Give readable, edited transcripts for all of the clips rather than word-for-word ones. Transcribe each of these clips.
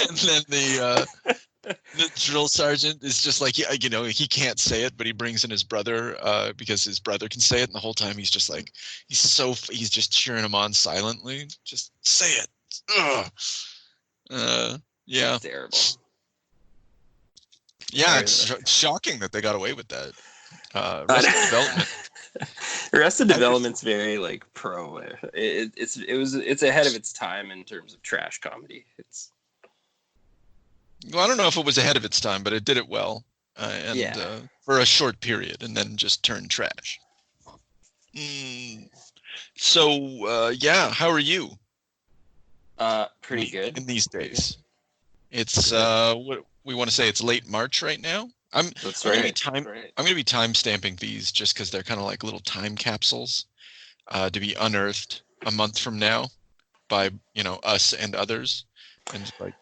And then the drill sergeant is just like, he can't say it, but he brings in his brother because his brother can say it. And the whole time he's just like, he's just cheering him on silently. Just say it. Ugh. Yeah. Terrible. Yeah, it's shocking that they got away with that. Arrested Development. Arrested Development's very like pro. It's ahead of its time in terms of trash comedy. Well, I don't know if it was ahead of its time, but it did it well, for a short period, and then just turned trash. So, how are you? Pretty good in these days. It's what we want to say. It's late March right now. I'm going to be time stamping these just because they're kind of like little time capsules to be unearthed a month from now by us and others, and like.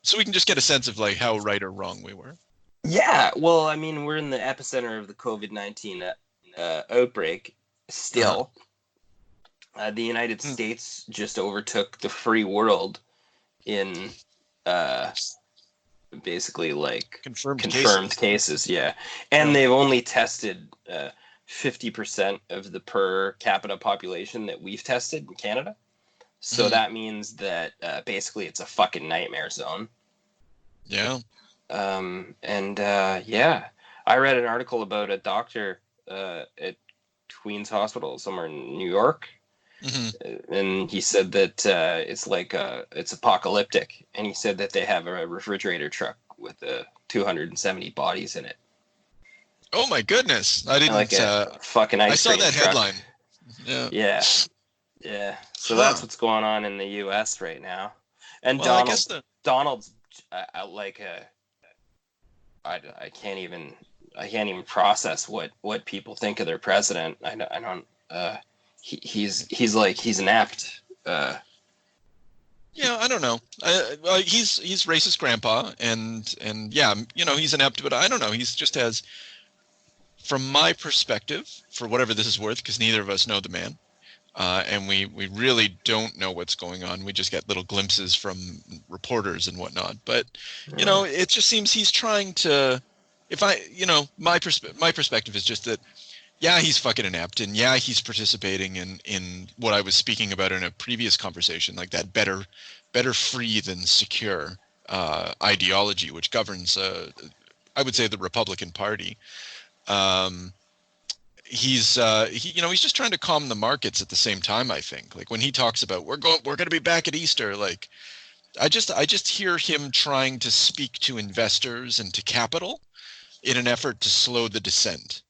So we can just get a sense of like how right or wrong we were. Yeah, well, I mean, we're in the epicenter of the COVID-19 outbreak still. The United States just overtook the free world in basically like confirmed cases. Yeah, and they've only tested 50% of the per capita population that we've tested in Canada. So that means that basically it's a fucking nightmare zone. Yeah. I read an article about a doctor at Queen's Hospital somewhere in New York. And he said that it's apocalyptic. And he said that they have a refrigerator truck with 270 bodies in it. Oh my goodness. I didn't like a fucking ice I saw that truck. headline. Yeah. So that's what's going on in the U.S. right now. And Donald's I can't even process what people think of their president. I don't. He's inept. I don't know. He's racist grandpa, and he's inept, but I don't know. He's just has, from my perspective, for whatever this is worth, because neither of us know the man. And we really don't know what's going on. We just get little glimpses from reporters and whatnot. But, it just seems he's trying to, my perspective is just that, he's fucking inept. And he's participating in what I was speaking about in a previous conversation, like that better free than secure ideology, which governs, I would say, the Republican Party. He's just trying to calm the markets at the same time. I think, like when he talks about we're going to be back at Easter, like I just hear him trying to speak to investors and to capital in an effort to slow the descent.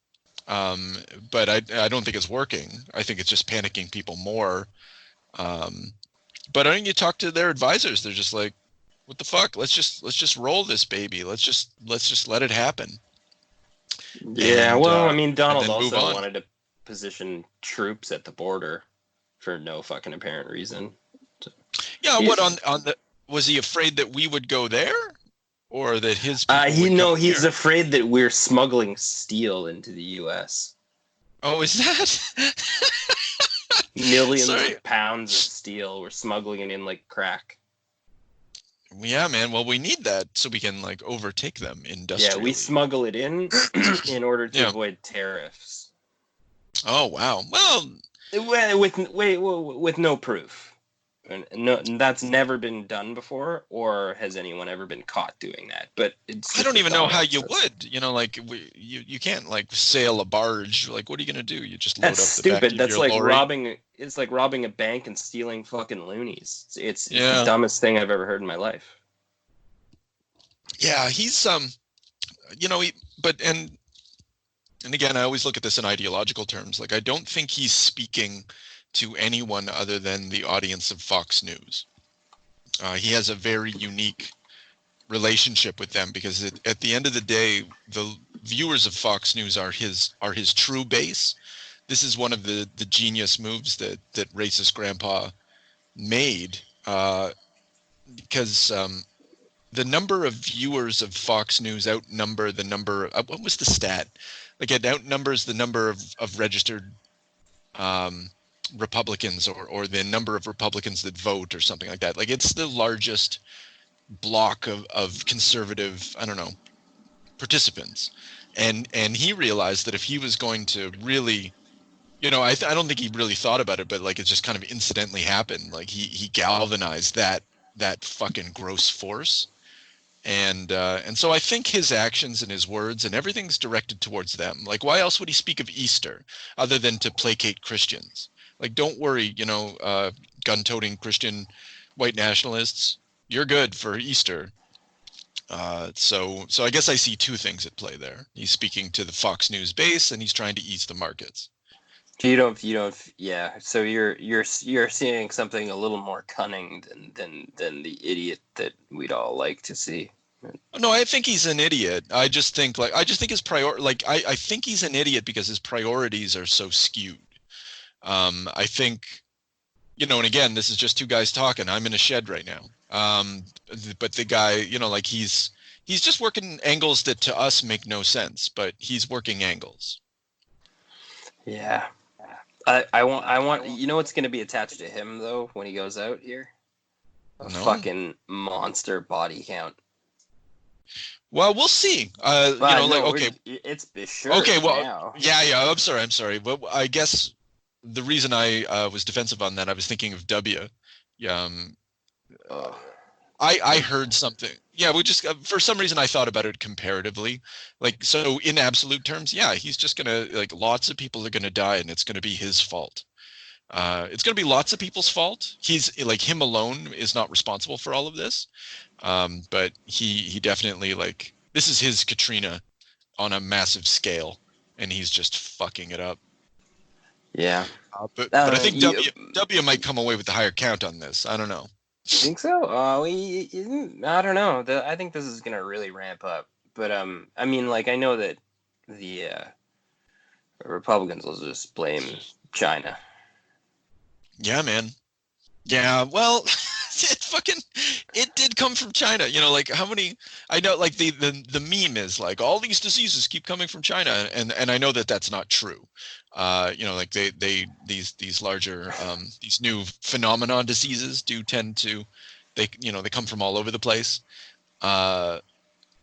But I don't think it's working. I think it's just panicking people more. But I think you talk to their advisors, they're just like, what the fuck? Let's just roll this baby. Let's just let it happen. Yeah, I mean, Donald also wanted to position troops at the border for no fucking apparent reason. So, was he afraid that we would go there, or that his people he's afraid that we're smuggling steel into the U.S. Oh, is that millions of pounds of steel? We're smuggling it in like crack. Yeah, man. Well, we need that so we can like overtake them industrially. Yeah, we smuggle it in order to avoid tariffs. Oh wow. Well, with no proof. No, that's never been done before, or has anyone ever been caught doing that? But I don't even know how you would. You can't like sail a barge. Like, what are you gonna do? You just load up the stupid. back of That's your like lorry. robbing. It's like robbing a bank and stealing fucking loonies. It's the dumbest thing I've ever heard in my life. Yeah, he's and again, I always look at this in ideological terms. Like, I don't think he's speaking to anyone other than the audience of Fox News. He has a very unique relationship with them because at the end of the day, the viewers of Fox News are his true base. This is one of the genius moves that racist grandpa made because the number of viewers of Fox News outnumber the number. What was the stat? Like it outnumbers the number of registered Republicans or the number of Republicans that vote or something like that. Like it's the largest block of conservative, I don't know, participants. And he realized that if he was going to really, I don't think he really thought about it, but like it just kind of incidentally happened. Like he galvanized that fucking gross force. And so I think his actions and his words and everything's directed towards them. Like, why else would he speak of Easter other than to placate Christians? Like, don't worry, gun-toting Christian white nationalists, you're good for Easter. So I guess I see two things at play there. He's speaking to the Fox News base, and he's trying to ease the markets. You don't, yeah. So you're seeing something a little more cunning than the idiot that we'd all like to see. No, I think he's an idiot. I just think his I think he's an idiot because his priorities are so skewed. I think, and again, this is just two guys talking. I'm in a shed right now. But the guy, he's just working angles that to us make no sense, but he's working angles. Yeah. I want what's going to be attached to him though when he goes out here? A fucking monster body count. Well, we'll see. It's sure. Okay, well, now. yeah. I'm sorry. But I guess the reason I was defensive on that, I was thinking of W. I heard something. Yeah, we just for some reason I thought about it comparatively. Like, so in absolute terms, yeah, he's just gonna lots of people are gonna die, and it's gonna be his fault. It's gonna be lots of people's fault. He's him alone is not responsible for all of this. But he definitely this is his Katrina on a massive scale, and he's just fucking it up. Yeah. But I think W might come away with the higher count on this. I don't know. Think so? I don't know. I think this is gonna really ramp up. But I mean, I know that the Republicans will just blame China. Yeah, man. Yeah, well, it did come from China. How many? I know, the meme is all these diseases keep coming from China, and I know that that's not true. These larger these new phenomenon diseases do tend to they come from all over the place.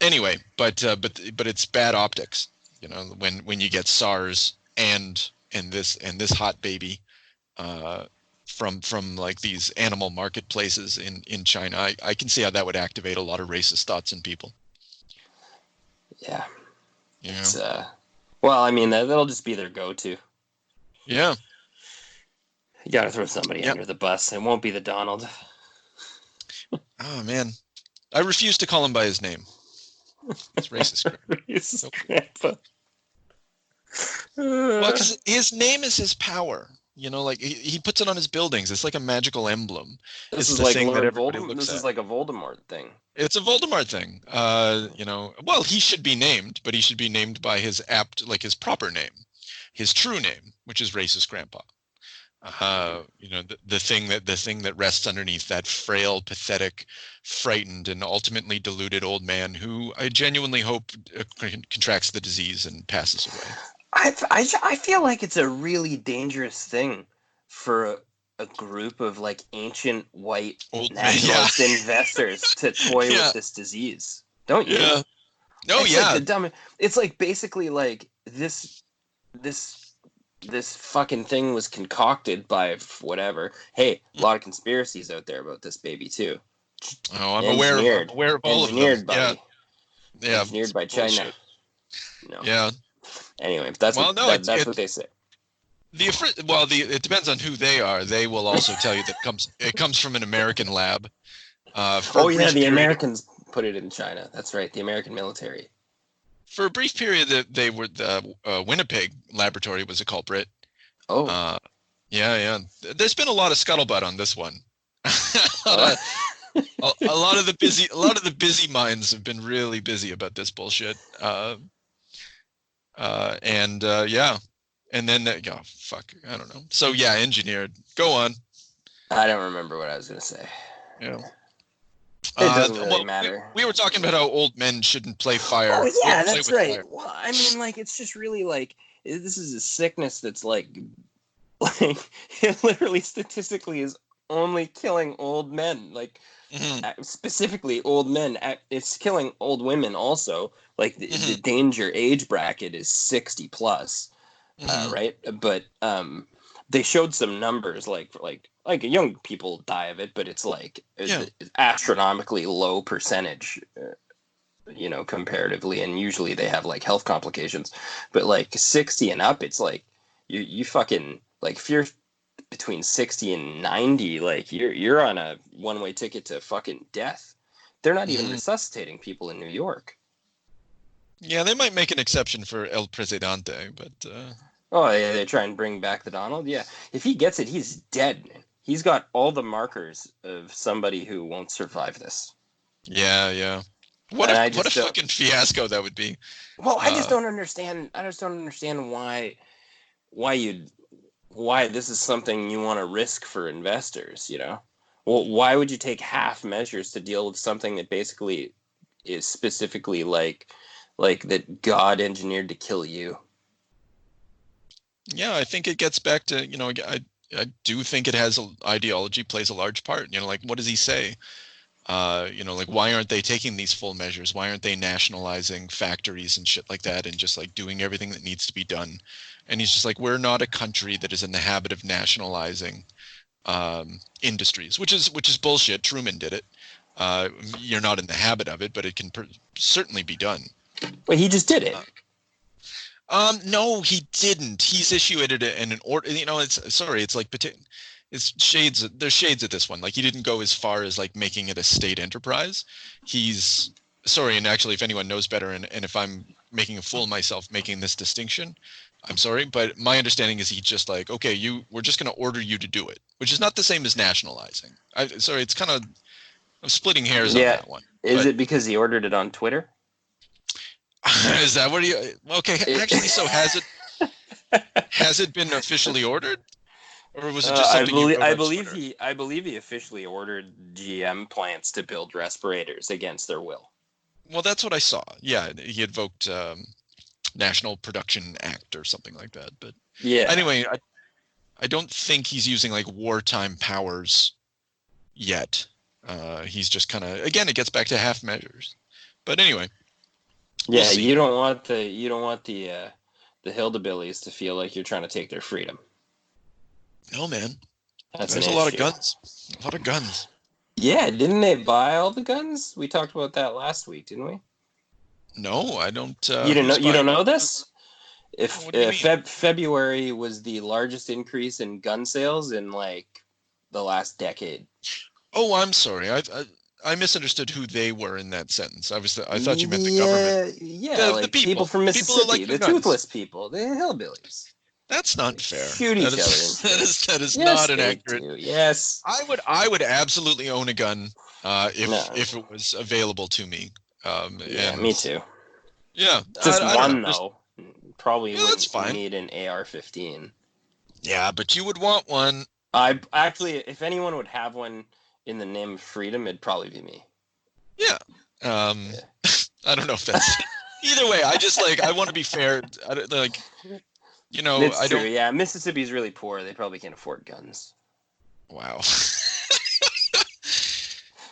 Anyway, but it's bad optics. When you get SARS and this hot baby from these animal marketplaces in China, I can see how that would activate a lot of racist thoughts in people. Yeah. It's, well, I mean, that'll just be their go-to. Yeah. You gotta throw somebody under the bus. It won't be the Donald. Oh, man. I refuse to call him by his name. It's racist. Racist grandpa. Well, because his name is his power. He puts it on his buildings. It's like a magical emblem. This is the like thing Lord that everybody Voldemort. looks This at. is like a Voldemort thing. It's a Voldemort thing. Well, he should be named, but he should be named by his his proper name, his true name, which is racist grandpa. The thing that rests underneath that frail, pathetic, frightened, and ultimately deluded old man who I genuinely hope contracts the disease and passes away. I feel like it's a really dangerous thing for a group of ancient white nationalist investors to toy with this disease. Don't you? Yeah. No, it's basically this fucking thing was concocted by whatever. Hey, a lot of conspiracies out there about this baby too. Oh, I'm aware of all of them. Engineered by China. Bullshit. No. Yeah. Anyway, that's what they say. It depends on who they are. They will also tell you that it comes from an American lab. The Americans put it in China. That's right, the American military. For a brief period, they were the Winnipeg laboratory was a culprit. Oh. Yeah. There's been a lot of scuttlebutt on this one. a lot of the busy minds have been really busy about this bullshit. And then fuck, I don't know. So yeah, engineered. Go on. I don't remember what I was gonna say. Yeah. It doesn't really matter. We were talking about how old men shouldn't play fire. Oh yeah, that's right. Fire. Well, I mean, it's just really this is a sickness that's it literally statistically is only killing old men, like specifically old men. It's killing old women also. Like the danger age bracket is 60 plus, right? But they showed some numbers, like young people die of it, but it's like astronomically low percentage. Comparatively, and usually they have like health complications, but like 60 and up, it's like you fucking, like, if you're between 60 and 90, like you're on a one-way ticket to fucking death. They're not even resuscitating people in New York. Yeah, they might make an exception for El Presidente, but Oh yeah, they try and bring back the Donald. Yeah, if he gets it, he's dead. He's got all the markers of somebody who won't survive this. Yeah. What a fucking fiasco that would be. Well, I just don't understand. I just don't understand why this is something you want to risk for investors. Well, why would you take half measures to deal with something that basically is specifically like that God engineered to kill you? Yeah, I think it gets back to, I do think it has ideology plays a large part. Like, what does he say? Like, why aren't they taking these full measures? Why aren't they nationalizing factories and shit like that and just like doing everything that needs to be done? And he's just like, we're not a country that is in the habit of nationalizing industries, which is bullshit. Truman did it. You're not in the habit of it, but it can certainly be done. Well, he just did it. No, he didn't. He's issued it in an order. It's like there's shades of this one. Like, he didn't go as far as like making it a state enterprise. And actually, if anyone knows better, and if I'm making a fool of myself making this distinction, I'm sorry, but my understanding is he just like, okay, we're just going to order you to do it, which is not the same as nationalizing. It's kind of, I'm splitting hairs on that one. Is it because he ordered it on Twitter? Is that what he? Okay, actually, so has it been officially ordered, or was it just something I believe he officially ordered GM plants to build respirators against their will. Well, that's what I saw. Yeah, he invoked National Production Act or something like that. But yeah, anyway, I don't think he's using like wartime powers yet. He's just kind of, again, it gets back to half measures. But anyway. Yeah, you don't want the hillbillies to feel like you're trying to take their freedom. No, man. There's a lot of guns. A lot of guns. Yeah, didn't they buy all the guns? We talked about that last week, didn't we? No, I don't. You don't know this? February was the largest increase in gun sales in like the last decade. Oh, I'm sorry. I misunderstood who they were in that sentence. I thought you meant the government. Yeah, like the people from Mississippi, like the toothless people, the hillbillies. That's not fair. Shoot each other. That is not an accurate. Do. Yes, I would absolutely own a gun if it was available to me. Me too. Yeah, just one though. Probably wouldn't need an AR-15. Yeah, but you would want one. I actually, if anyone would have one in the name of freedom, it'd probably be me. Yeah. I don't know if that's either way. I just I want to be fair. It's true. Yeah, Mississippi's really poor. They probably can't afford guns. Wow.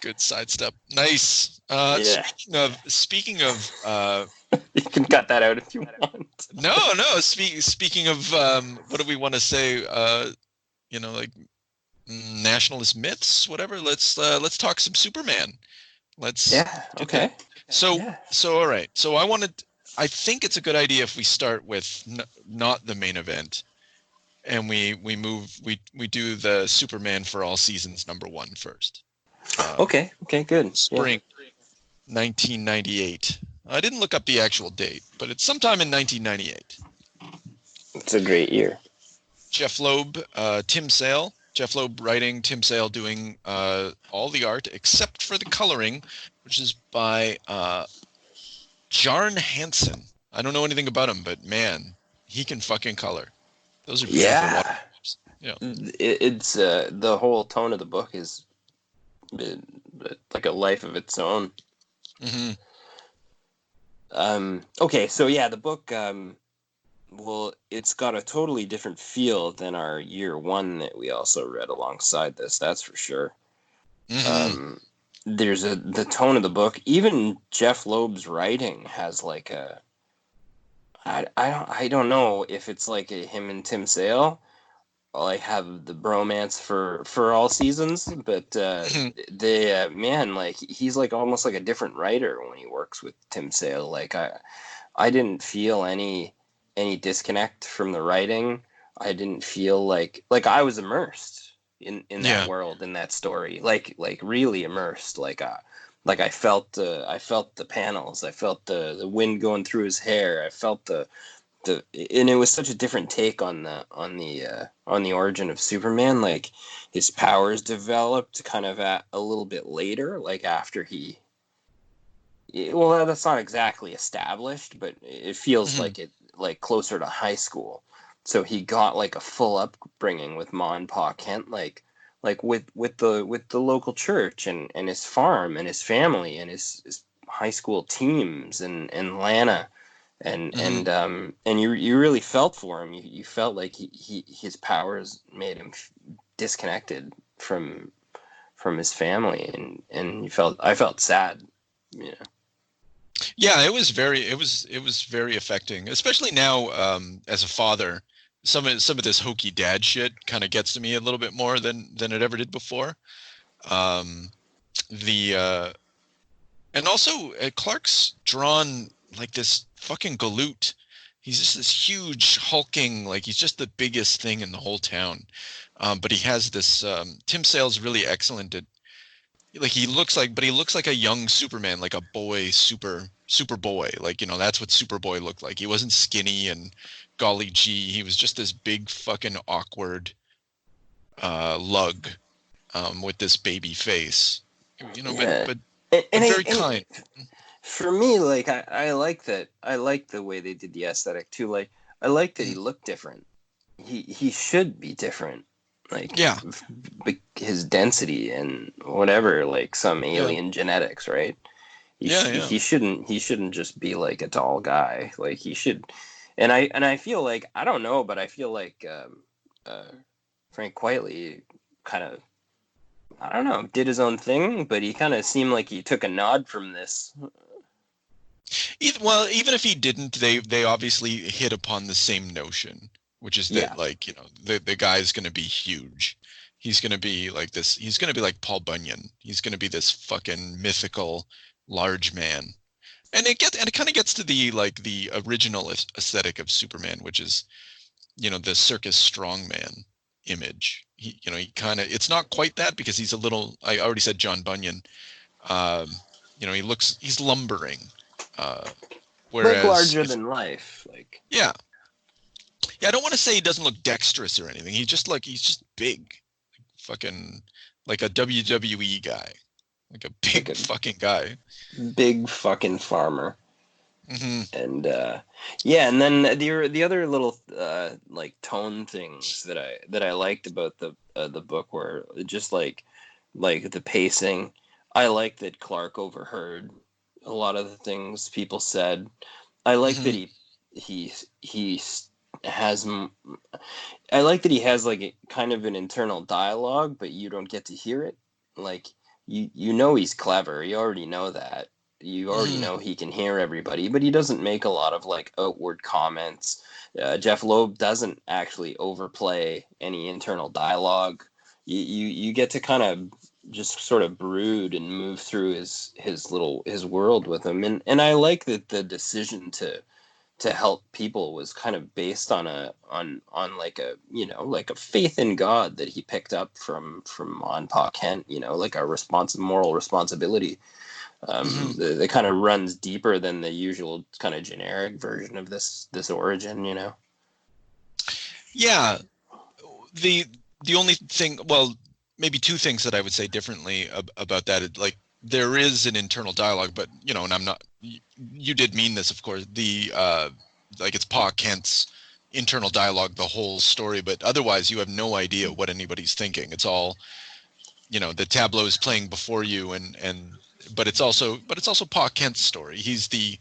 Good sidestep. Nice. Speaking of you can cut that out if you want. No. Speaking of what do we want to say? Nationalist myths, whatever. Let's talk some Superman. Okay. So all right. So I think it's a good idea if we start with not the main event, and we do the Superman for All Seasons #1 first. Okay, good. Spring 1998. I didn't look up the actual date, but it's sometime in 1998. It's a great year. Jeff Loeb, Tim Sale. Jeff Loeb writing, Tim Sale doing all the art except for the coloring, which is by Jarn Hansen. I don't know anything about him, but man, he can fucking color. Those are beautiful watercolors. Yeah. It's the whole tone of the book is like a life of its own. Mm-hmm. Okay, so yeah, the book Well, it's got a totally different feel than our year one that we also read alongside this. That's for sure. Hmm. Um, there's the tone of the book. Even Jeff Loeb's writing has like a I don't know if it's like him and Tim Sale like have the bromance for all seasons, but they man, like he's like almost like a different writer when he works with Tim Sale. Like I didn't feel any disconnect from the writing. I didn't feel like I was immersed in that Yeah. world, in that story, like really immersed. Like I felt the panels. I felt the wind going through his hair. I felt the and it was such a different take on the origin of Superman. Like his powers developed kind of at a little bit later, like after he. Well, that's not exactly established, but it feels Hmm. like it like closer to high school. So he got like a full upbringing with Ma and Pa Kent, like with the local church and his farm and his family and his high school teams and Lana Hmm. and you really felt for him. You felt like his powers made him disconnected from his family, and I felt sad. You know. Yeah, it was very affecting, especially now as a father. Some of this hokey dad shit kind of gets to me a little bit more than it ever did before. Um, the and also Clark's drawn like this fucking galoot. He's just this huge hulking, like he's just the biggest thing in the whole town. But he has this. Tim Sale's really excellent at like he looks like a young Superman, like a boy, Superboy. Like, that's what Superboy looked like. He wasn't skinny and golly gee, he was just this big fucking awkward lug with this baby face. But Yeah, but and but and, I, very and kind. for me, like I like that. I like the way they did the aesthetic too. Like I like that he Mhm. looked different. He should be different. Like Yeah, his density and whatever, like some yeah, alien genetics, right? yeah, yeah. He shouldn't just be like a tall guy. Like he should, and I feel like I don't know, but I feel like Frank Quitely kind of I don't know did his own thing, but he kind of seemed like he took a nod from this. Well, even if he didn't, they obviously hit upon the same notion, which is that Yeah, like, the guy's going to be huge. He's going to be like this. He's going to be like Paul Bunyan. He's going to be this fucking mythical large man. And it kind of gets to the original aesthetic of Superman, which is, the circus strongman image. He kind of, it's not quite that because he's a little, I already said John Bunyan. Um, he's lumbering. Uh, like Whereas larger if than life. Like yeah, yeah, I don't want to say he doesn't look dexterous or anything. He's just big, fucking like a WWE guy, like a like big a fucking guy. big fucking farmer. Hmm. And yeah, and then the other little like tone things that I liked about the book were just like the pacing. I like that Clark overheard a lot of the things people said. I like that Hmm. he has I like that he has like kind of an internal dialogue, but you don't get to hear it. Like you know he's clever. You already know that. You already Hmm. know he can hear everybody, but he doesn't make a lot of like outward comments. Jeff Loeb doesn't actually overplay any internal dialogue. You get to kind of just sort of brood and move through his world with him, and I like that the decision to help people was kind of based on like a like a faith in God that he picked up from on Pa Kent, like a moral responsibility Hmm. that kind of runs deeper than the usual kind of generic version of this origin. Yeah, the the only thing, well, maybe two things that I would say differently about that. Like there is an internal dialogue, but and I'm not. You did mean this, of course. Like it's Pa Kent's internal dialogue, the whole story, but otherwise you have no idea what anybody's thinking. It's all the tableau is playing before you, and but it's also Pa Kent's story. He's the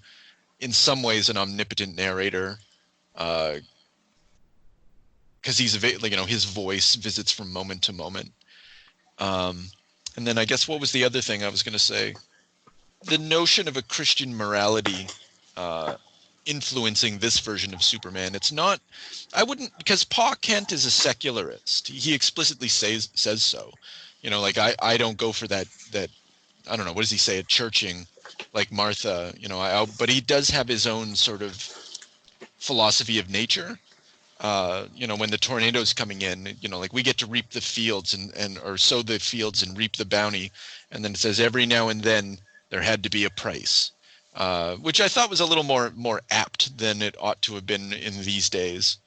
in some ways an omnipotent narrator. because he's his voice visits from moment to moment. And then I guess what was the other thing I was going to say? The notion of a Christian morality influencing this version of Superman. It's not. I wouldn't, because Pa Kent is a secularist. He explicitly says so. Like I don't go for that. I don't know, what does he say? A churching, like Martha. But he does have his own sort of philosophy of nature. When the tornado's coming in, like we get to reap the fields or sow the fields and reap the bounty. And then it says every now and then there had to be a price, which I thought was a little more apt than it ought to have been in these days.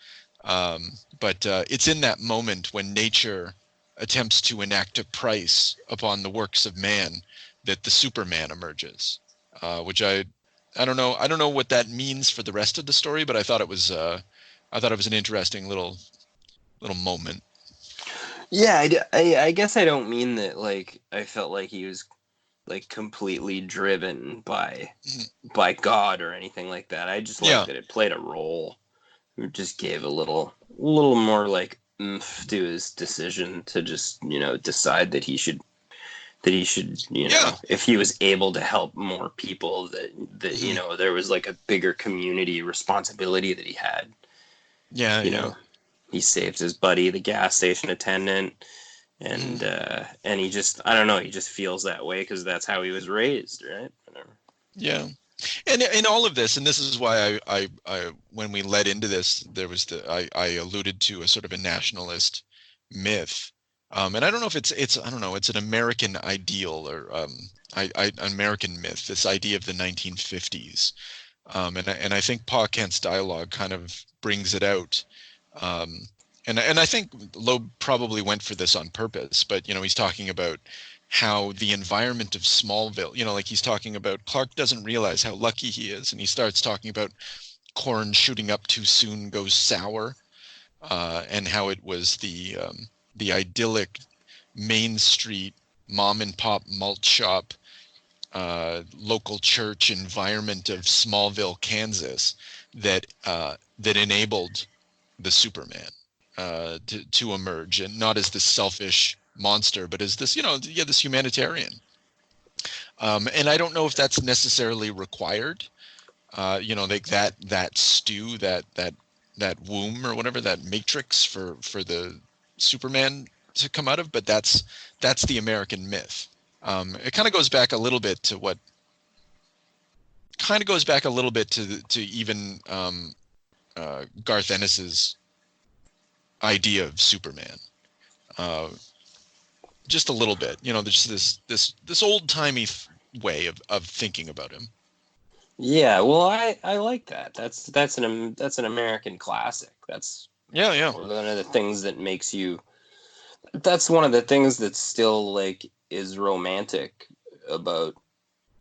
But it's in that moment when nature attempts to enact a price upon the works of man that the Superman emerges, which I don't know. I don't know what that means for the rest of the story, but I thought it was an interesting little moment. Yeah, I guess I don't mean that. Like, I felt like he was like completely driven by God or anything like that. I just like that it played a role. It just gave a little more like oomph to his decision to just decide that he should if he was able to help more people, that there was like a bigger community responsibility that he had. He saved his buddy, the gas station attendant, and he just, I don't know, he just feels that way because that's how he was raised, right? Whatever. Yeah. And in all of this, and this is why I when we led into this, there was I alluded to a sort of a nationalist myth, and I don't know if it's I don't know, it's an American ideal or an American myth, this idea of the 1950s, and I think Pa Kent's dialogue kind of brings it out. And I think Loeb probably went for this on purpose, but he's talking about how the environment of Smallville, like he's talking about Clark doesn't realize how lucky he is, and he starts talking about corn shooting up too soon goes sour, and how it was the idyllic Main Street mom and pop malt shop, local church environment of Smallville, Kansas, that enabled the Superman to emerge, and not as this selfish monster, but as this this humanitarian. And I don't know if that's necessarily required. Like that stew, that womb or whatever, that matrix for the Superman to come out of, but that's the American myth. It kind of goes back a little bit to even Garth Ennis's idea of Superman. Just a little bit, there's this old timey way of thinking about him. Yeah, well, I like that. That's an American classic. That's one of the things that makes you. That's one of the things that still like is romantic about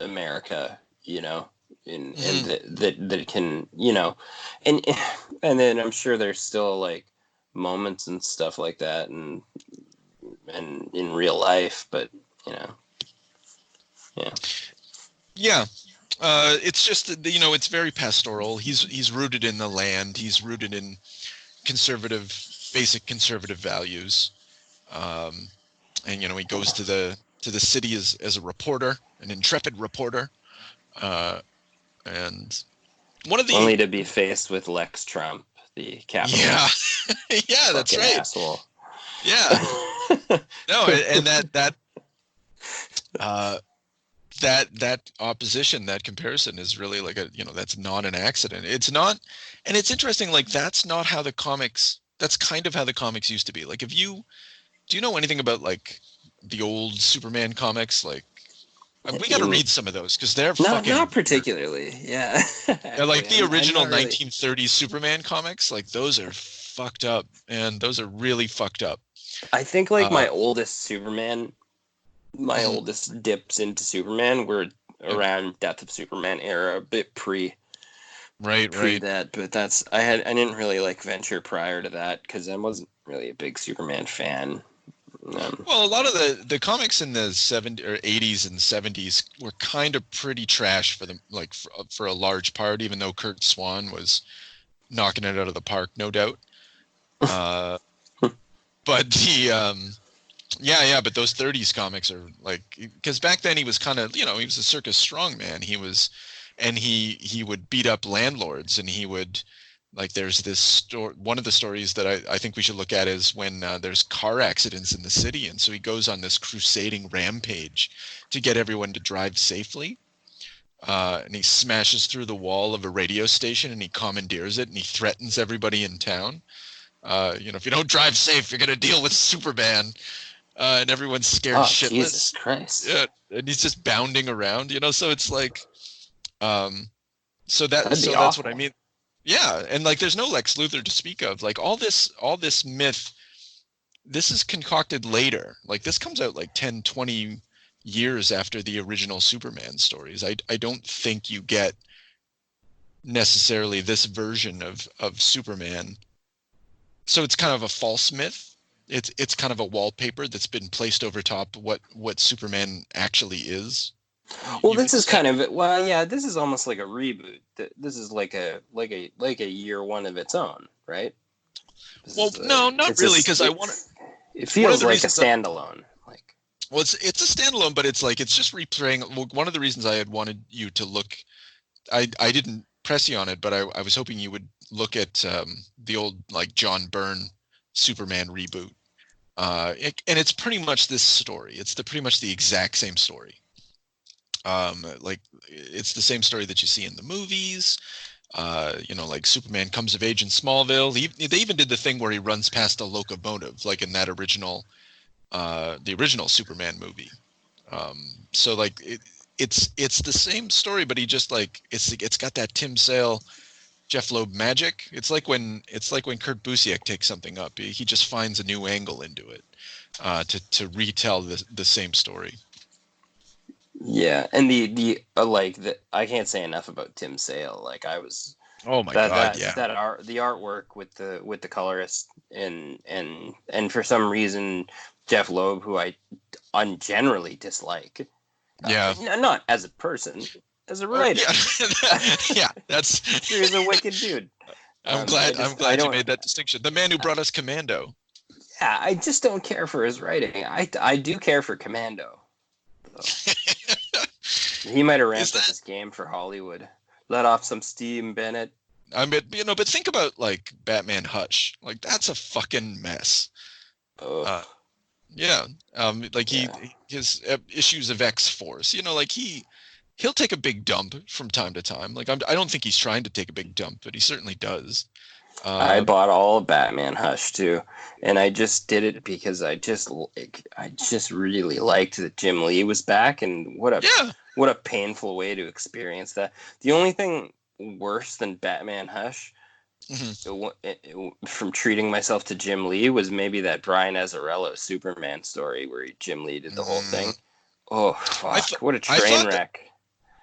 America, and that it can, and then I'm sure there's still like moments and stuff like that, and in real life, but it's just it's very pastoral. He's rooted in the land. He's rooted in basic conservative values, and he goes to the city as a reporter, an intrepid reporter, and one of the only to be faced with Lex Trump, the capitalist. Yeah, that's right. Asshole. Yeah. No, and that opposition, that comparison is really like that's not an accident. It's not, and it's interesting. Like that's kind of how the comics used to be. Like do you know anything about like the old Superman comics? Like we got to read some of those because they're not particularly. Yeah. They're like the original 1930s Superman comics. Like those are fucked up, and those are really fucked up. I think like my oldest dips into Superman were around Death of Superman era, a bit pre that, but I didn't really like venture prior to that because I wasn't really a big Superman fan. Well, a lot of the comics in the 70s or 80s and 70s were kind of pretty trash for them, like for a large part, even though Kurt Swan was knocking it out of the park, no doubt. But but those 30s comics are like, because back then he was kind of, he was a circus strongman. He would beat up landlords, and he would, like, there's this story. One of the stories that I think we should look at is when there's car accidents in the city, and so he goes on this crusading rampage to get everyone to drive safely. And he smashes through the wall of a radio station, and he commandeers it, and he threatens everybody in town. If you don't drive safe, you're gonna deal with Superman. And everyone's scared shitless. Jesus Christ! Yeah, and he's just bounding around, So it's like, that's what I mean. Yeah, and like, there's no Lex Luthor to speak of. Like, all this myth, this is concocted later. Like, this comes out like 10, 20 years after the original Superman stories. I don't think you get necessarily this version of Superman. So it's kind of a false myth. It's kind of a wallpaper that's been placed over top what Superman actually is. Well, this is this is almost like a reboot. This is like a year one of its own, right? No, not really, because it feels like a standalone. Well, it's a standalone, but it's just replaying. Well, one of the reasons I had wanted you to look, I didn't press you on it, but I was hoping you would look at the old, like, John Byrne Superman reboot, and it's pretty much this story. It's pretty much the exact same story. Like, it's the same story that you see in the movies. Like, Superman comes of age in Smallville. They even did the thing where he runs past a locomotive, like in that original, the original Superman movie. So like, it's the same story, but he just, like, it's got that Tim Sale, Jeff Loeb magic. It's like when Kurt Busiek takes something up, he just finds a new angle into it, to retell the same story. Yeah, and I can't say enough about Tim Sale. Like, I was, oh my god, yeah, the artwork with the colorist, and for some reason Jeff Loeb, who I generally dislike. Yeah, not as a person, as a writer. Yeah, that's he's a wicked dude. I'm glad you made that distinction. The man who brought us Commando. Yeah, I just don't care for his writing. I do care for Commando. He might have ramped up his game for Hollywood. Let off some steam, Bennett. I mean, but think about, like, Batman Hush. Like, that's a fucking mess. Yeah. His issues of X-Force. Like, he'll take a big dump from time to time. Like, I don't think he's trying to take a big dump, but he certainly does. I bought all of Batman Hush too, and I just did it because I just really liked that Jim Lee was back, and what a painful way to experience that. The only thing worse than Batman Hush, from treating myself to Jim Lee, was maybe that Brian Azzarello Superman story where Jim Lee did the whole thing. Oh fuck! What a train wreck!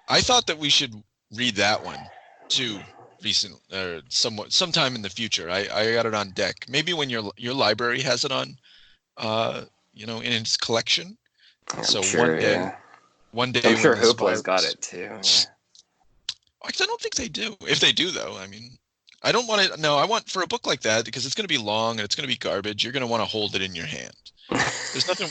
I thought that we should read that one too. Sometime in the future. I got it on deck. Maybe when your library has it on, in its collection. One day. I'm sure Hoopla's got it too. Yeah. I don't think they do. If they do, though, I mean, I don't want it. No, I want, for a book like that, because it's going to be long and it's going to be garbage, you're going to want to hold it in your hand. There's nothing.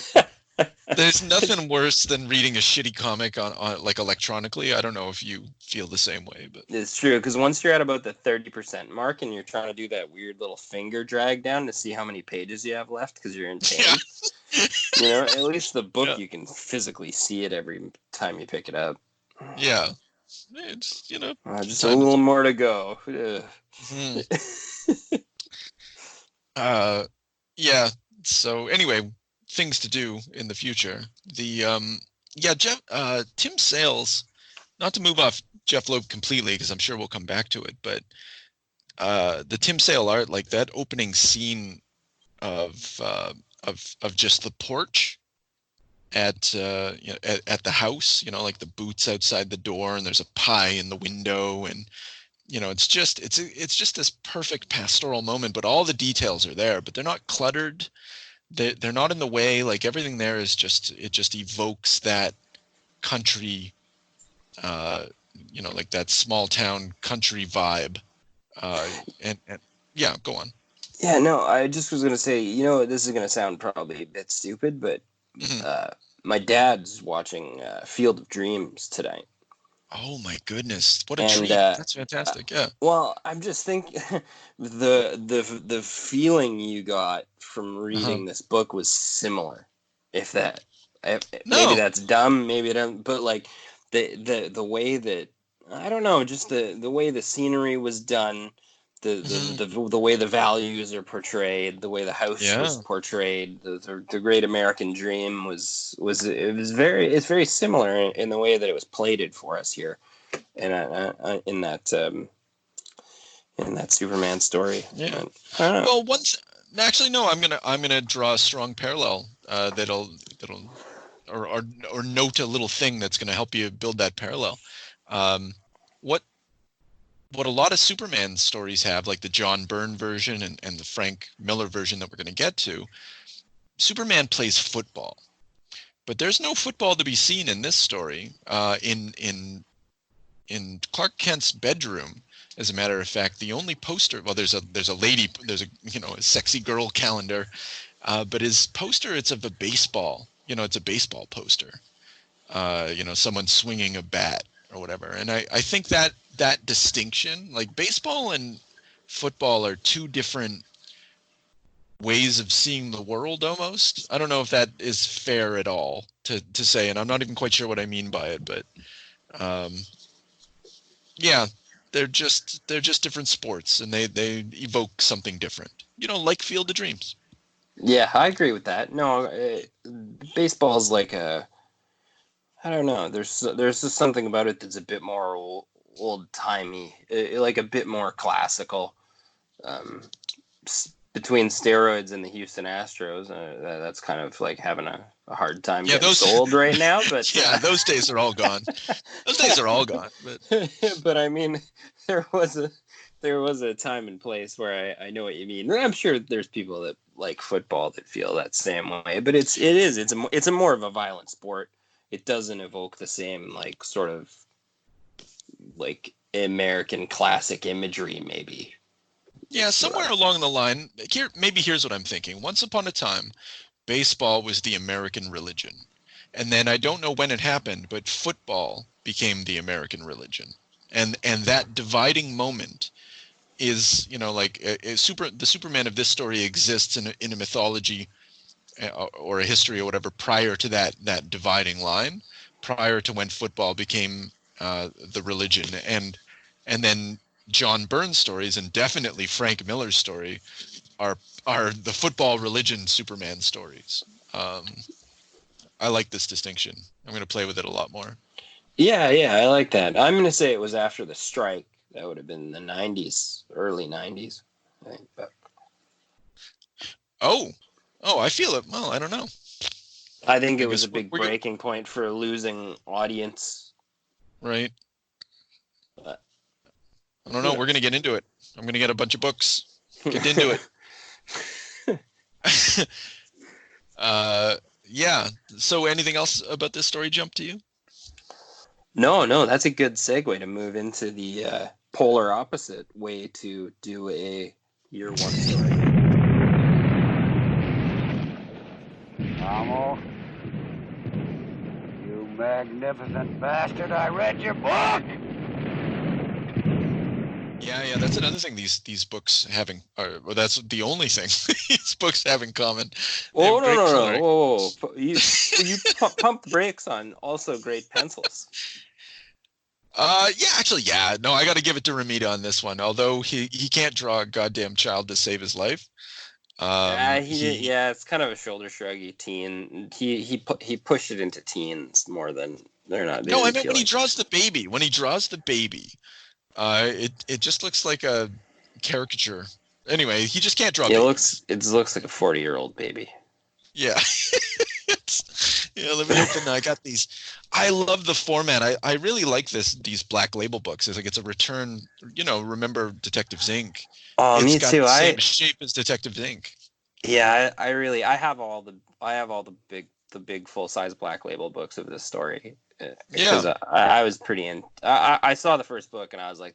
There's nothing worse than reading a shitty comic on like electronically. I don't know if you feel the same way, but it's true, because once you're at about the 30% mark and you're trying to do that weird little finger drag down to see how many pages you have left because you're in pain. Yeah. At least the book, you can physically see it every time you pick it up. Yeah, it's just a little more to go. Yeah. So anyway, things to do in the future. Tim Sale's, not to move off Jeff Loeb completely, because I'm sure we'll come back to it, but the Tim Sale art, like that opening scene of just the porch at the house, like the boots outside the door, and there's a pie in the window, and it's just this perfect pastoral moment, but all the details are there, but they're not cluttered. They're not in the way. Like, everything there is just evokes that country, like that small town country vibe. And yeah, go on. Yeah, no, I just was gonna say, this is gonna sound probably a bit stupid, but Mhm. my dad's watching Field of Dreams tonight, Oh my goodness, what a and treat! That's fantastic. Yeah. well, I'm just thinking the feeling you got from Uh-huh. reading this book was similar. If that, maybe No. that's dumb, maybe it doesn't, but like the way that, I don't know, just the way the scenery was done, Hmm. the way the values are portrayed, the way the house was Yeah. portrayed, the great American dream it's very similar in the way that it was plated for us here, and in that Superman story. Yeah. I don't know. Well, once actually no, I'm gonna draw a strong parallel that'll or note a little thing that's gonna help you build that parallel. Um, what what a lot of Superman stories have, like the John Byrne version and the Frank Miller version that we're gonna get to, Superman plays football, but there's no football to be seen in this story. In Clark Kent's bedroom, as a matter of fact, the only poster, well, there's a sexy girl calendar, but his poster, it's of a baseball. It's a baseball poster. Someone swinging a bat or whatever. And I think that distinction, like baseball and football, are two different ways of seeing the world almost. I don't know if that is fair at all to say, and I'm not even quite sure what I mean by it, but um, yeah, they're just different sports, and they evoke something different. Like Field of Dreams. Yeah, I agree with that. No, baseball's like I don't know. There's just something about it that's a bit more old timey, like a bit more classical. Um, Between steroids and the Houston Astros, that's kind of like having a hard time Yeah, getting those sold right now. But yeah, those days are all gone. Those days are all gone. But but I mean, there was a there was a time and place where I know what you mean. I'm sure there's people that like football that feel that same way, but it's a more of a violent sport. It doesn't evoke the same like sort of like American classic imagery, maybe. yeah, Is what I'm. somewhere along the line, here's what I'm thinking. Once upon a time, baseball was the American religion. And then I don't know when it happened, but football became the American religion. And that dividing moment is, like the Superman of this story exists in a mythology or a history or whatever prior to that dividing line, prior to when football became the religion, and then John Byrne's stories and definitely Frank Miller's story are are the football religion Superman stories. Um, I like this distinction. I'm going to play with it a lot more. Yeah, yeah, I like that. I'm gonna say it was after the strike. That would have been the '90s, early '90s, I think. But Oh, I feel it. Well, I don't know. I think I it was guess a big we're good, breaking point for a losing audience. right? But I don't who know. We're going to knows? get into it. I'm going to get a bunch of books. Get into it. uh, yeah. So, anything else about this story jump to you? No, no, that's a good segue to move into the polar opposite way to do a year one story. Amo, you magnificent bastard, I read your book! Yeah. That's another thing. These books having, well, that's the only thing these books have in common. They Oh have no great no no! coloring. Whoa, whoa. You pump the brakes on also great pencils. Yeah, actually, yeah. No, I got to give it to Romita on this one. Although he can't draw a goddamn child to save his life. He did. He Yeah, it's kind of a shoulder shruggy teen. He pushed it into teens more than they're not. They No, I didn't meant feel when he like. draws the baby. When he draws the baby, it just looks like a caricature. Anyway, he just can't draw babies. It looks like a 40-year-old baby. Yeah. Let me open. I got these. I love the format. I really like these Black Label books. It's like it's a return. Remember Detective Zinc? Oh, It's me got too. the same shape as Detective Zinc. I really I have all the big full size Black Label books of this story Yeah. because I was pretty in. I saw the first book and I was like,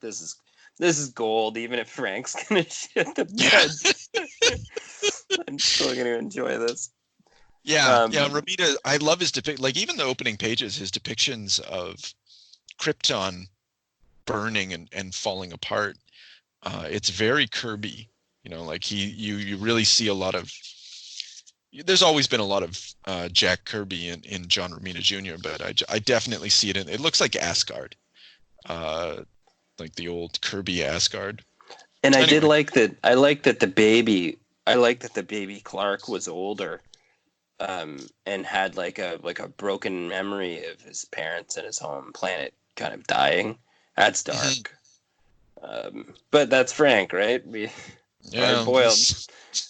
This is gold, even if Frank's gonna shit the bed. I'm still gonna enjoy this. Yeah, Romita, I love his like even the opening pages, his depictions of Krypton burning and falling apart. It's very Kirby, like you really see a lot of. There's always been a lot of Jack Kirby in John Romita Jr., but I definitely see it it looks like Asgard, like the old Kirby Asgard. And I did like that. I like that the baby Clark was older, and had like a broken memory of his parents and his home planet kind of dying. That's dark. But that's Frank, right? Hard boiled.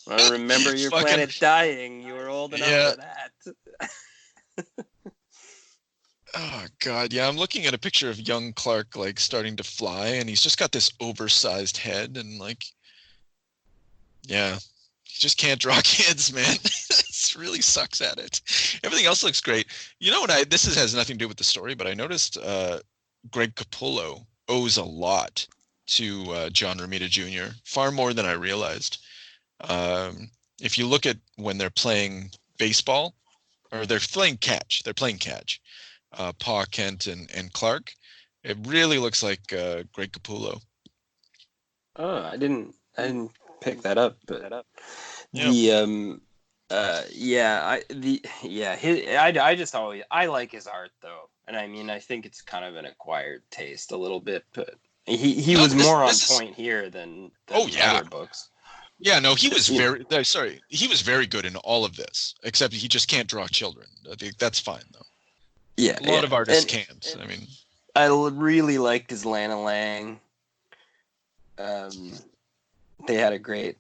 I remember your planet dying. You were old enough for that. Oh God, yeah. I'm looking at a picture of young Clark like starting to fly, and he's just got this oversized head, and like, yeah, he just can't draw kids, man. It really sucks at it. Everything else looks great. You know what? This has nothing to do with the story, but I noticed Greg Capullo owes a lot to John Romita Jr. Far more than I realized. If you look at when they're playing baseball, or they're playing catch, Pa Kent and Clark, it really looks like Greg Capullo. Oh, I didn't pick that up, but I like his art though, and I mean I think it's kind of an acquired taste a little bit, but he was more on point here than other books. Yeah, no, he was he was very good in all of this, except he just can't draw children. I think that's fine though. Yeah, a lot of artists can't. I mean, I really liked his Lana Lang. They had a great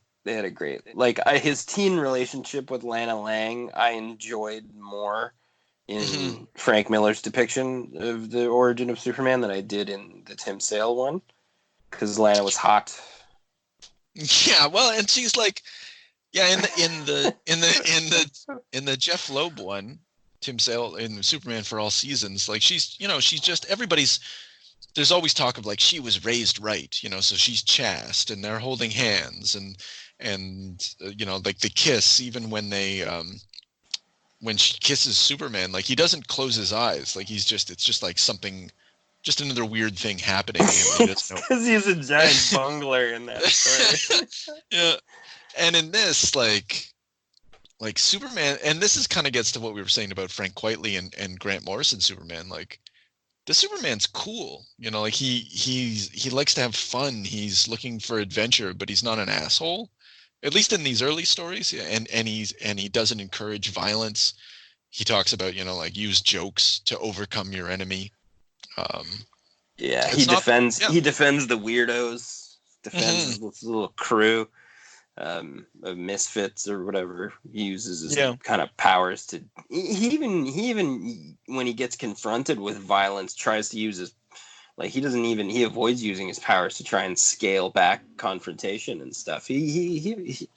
like his teen relationship with Lana Lang. I enjoyed more in Frank Miller's depiction of the origin of Superman than I did in the Tim Sale one, because Lana was hot. Yeah, well, and she's like, yeah, in the Jeff Loeb one, Tim Sale in Superman for All Seasons, like she's just there's always talk of like she was raised right, so she's chaste and they're holding hands and like the kiss, even when when she kisses Superman, like he doesn't close his eyes, like it's just like something, just another weird thing happening. Because he's a giant bungler in that story. Yeah, and in this, like Superman, and this is kind of gets to what we were saying about Frank Quitely and Grant Morrison Superman. Like the Superman's cool, like he likes to have fun. He's looking for adventure, but he's not an asshole. At least in these early stories, and he doesn't encourage violence. He talks about like use jokes to overcome your enemy. He defends the weirdos, defends this little crew of misfits or whatever. He uses his kind of powers to. He even when he gets confronted with violence tries to use his, like he avoids using his powers to try and scale back confrontation and stuff. It's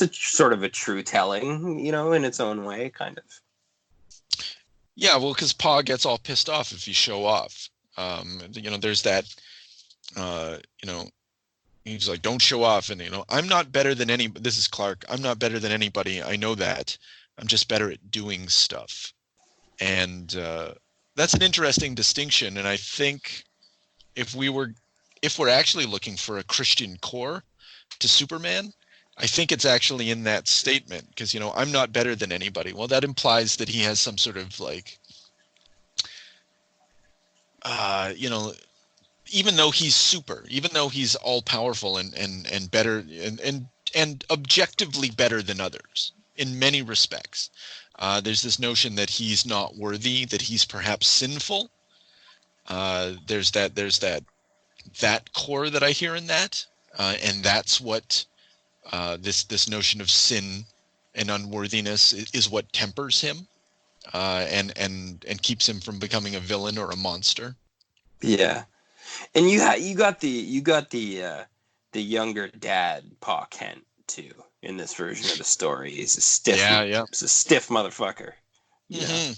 a sort of a true telling, in its own way, kind of. Yeah, well, because Pa gets all pissed off if you show off. There's that, he's like, don't show off. And, I'm not better than this is Clark. I'm not better than anybody. I know that. I'm just better at doing stuff. And that's an interesting distinction. And I think if we're actually looking for a Christian core to Superman, I think it's actually in that statement, because, I'm not better than anybody. Well, that implies that he has some sort of like, even though he's super, even though he's all powerful and better and objectively better than others in many respects, there's this notion that he's not worthy, that he's perhaps sinful. There's that core that I hear in that, and that's what this notion of sin and unworthiness is what tempers him, and keeps him from becoming a villain or a monster. Yeah, and you got the younger dad, Pa Kent, too, in this version of the story. He's a stiff, He's a stiff motherfucker. Yeah,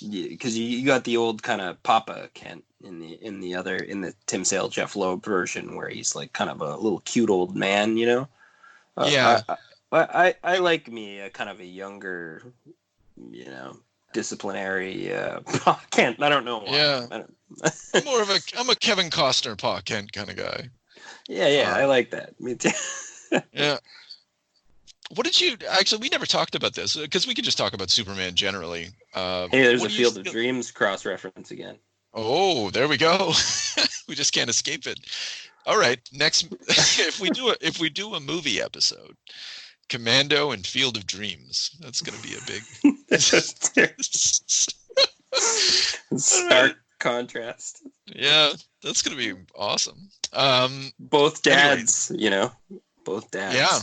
because you got the old kind of Papa Kent in the Tim Sale Jeff Loeb version, where he's like kind of a little cute old man, you know. Yeah. I like me a kind of a younger, you know, disciplinary. Pa Kent. I don't know why. Yeah. I'm a Kevin Costner, Pa Kent kind of guy. Yeah, I like that. Me too. Yeah. What did you actually? We never talked about this because we could just talk about Superman generally. Hey, there's a Field of Dreams cross reference again. Oh, there we go. We just can't escape it. All right, next, if we do a movie episode, Commando and Field of Dreams, that's going to be a big stark contrast. Yeah, that's going to be awesome. Both dads, anyway. You know, both dads. Yeah.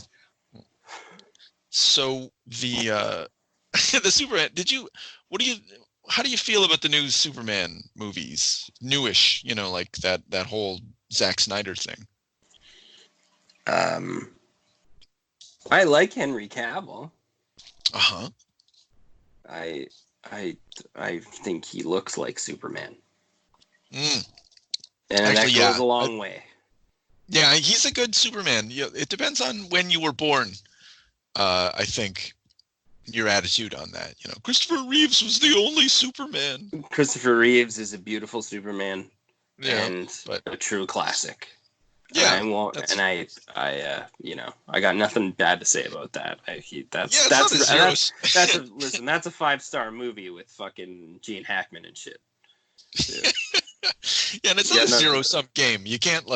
So the Superman. How do you feel about the new Superman movies? Newish, you know, like that whole Zack Snyder thing. I like Henry Cavill. Uh-huh. I think he looks like Superman. Mm. And actually, that goes a long way. Yeah, he's a good Superman. It depends on when you were born. I think your attitude on that. You know, Christopher Reeves was the only Superman. Christopher Reeves is a beautiful Superman, but a true classic. Yeah, I got nothing bad to say about that. That's a 5-star movie with fucking Gene Hackman and shit. Yeah, and it's not a zero-sum game. You can't